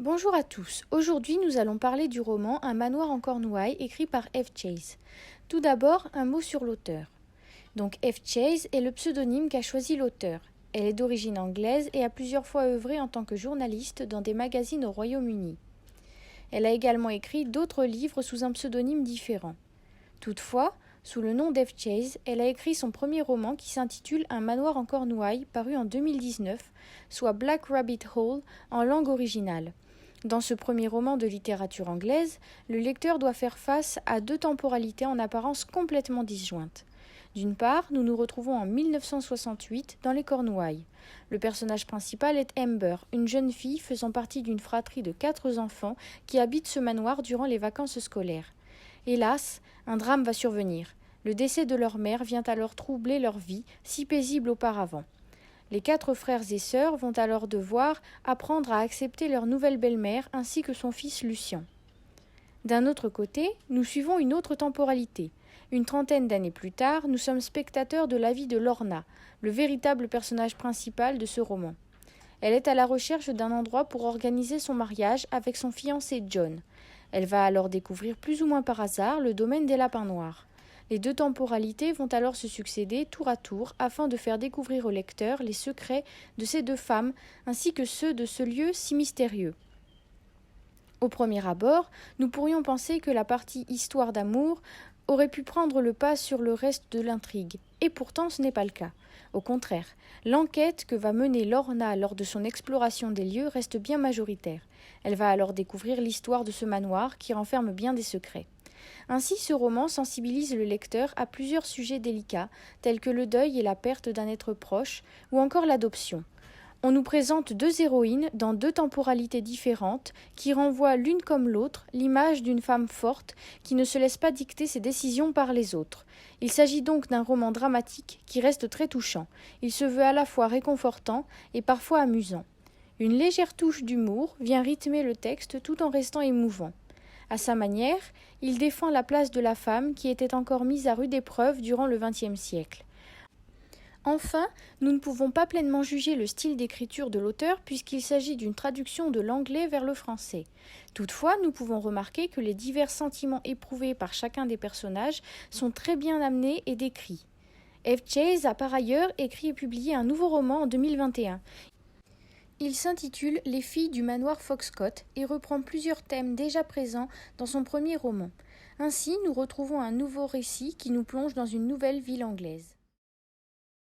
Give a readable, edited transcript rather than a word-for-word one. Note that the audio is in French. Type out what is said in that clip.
Bonjour à tous. Aujourd'hui, nous allons parler du roman Un manoir en Cornouailles écrit par F. Chase. Tout d'abord, un mot sur l'auteur. Donc F. Chase est le pseudonyme qu'a choisi l'auteur. Elle est d'origine anglaise et a plusieurs fois œuvré en tant que journaliste dans des magazines au Royaume-Uni. Elle a également écrit d'autres livres sous un pseudonyme différent. Toutefois, sous le nom d'F. Chase, elle a écrit son premier roman qui s'intitule Un manoir en Cornouailles, paru en 2019, soit Black Rabbit Hole en langue originale. Dans ce premier roman de littérature anglaise, le lecteur doit faire face à deux temporalités en apparence complètement disjointes. D'une part, nous nous retrouvons en 1968 dans les Cornouailles. Le personnage principal est Amber, une jeune fille faisant partie d'une fratrie de 4 enfants qui habitent ce manoir durant les vacances scolaires. Hélas, un drame va survenir. Le décès de leur mère vient alors troubler leur vie, si paisible auparavant. Les 4 frères et sœurs vont alors devoir apprendre à accepter leur nouvelle belle-mère ainsi que son fils Lucien. D'un autre côté, nous suivons une autre temporalité. Une trentaine d'années plus tard, nous sommes spectateurs de la vie de Lorna, le véritable personnage principal de ce roman. Elle est à la recherche d'un endroit pour organiser son mariage avec son fiancé John. Elle va alors découvrir plus ou moins par hasard le domaine des lapins noirs. Les deux temporalités vont alors se succéder tour à tour afin de faire découvrir au lecteur les secrets de ces deux femmes ainsi que ceux de ce lieu si mystérieux. Au premier abord, nous pourrions penser que la partie histoire d'amour aurait pu prendre le pas sur le reste de l'intrigue, et pourtant ce n'est pas le cas. Au contraire, l'enquête que va mener Lorna lors de son exploration des lieux reste bien majoritaire. Elle va alors découvrir l'histoire de ce manoir qui renferme bien des secrets. Ainsi, ce roman sensibilise le lecteur à plusieurs sujets délicats, tels que le deuil et la perte d'un être proche, ou encore l'adoption. On nous présente 2 héroïnes dans 2 temporalités différentes qui renvoient l'une comme l'autre l'image d'une femme forte qui ne se laisse pas dicter ses décisions par les autres. Il s'agit donc d'un roman dramatique qui reste très touchant. Il se veut à la fois réconfortant et parfois amusant. Une légère touche d'humour vient rythmer le texte tout en restant émouvant. À sa manière, il défend la place de la femme qui était encore mise à rude épreuve durant le XXe siècle. Enfin, nous ne pouvons pas pleinement juger le style d'écriture de l'auteur puisqu'il s'agit d'une traduction de l'anglais vers le français. Toutefois, nous pouvons remarquer que les divers sentiments éprouvés par chacun des personnages sont très bien amenés et décrits. F. Chase a par ailleurs écrit et publié un nouveau roman en 2021. Il s'intitule Les filles du manoir Foxcott et reprend plusieurs thèmes déjà présents dans son premier roman. Ainsi, nous retrouvons un nouveau récit qui nous plonge dans une nouvelle ville anglaise.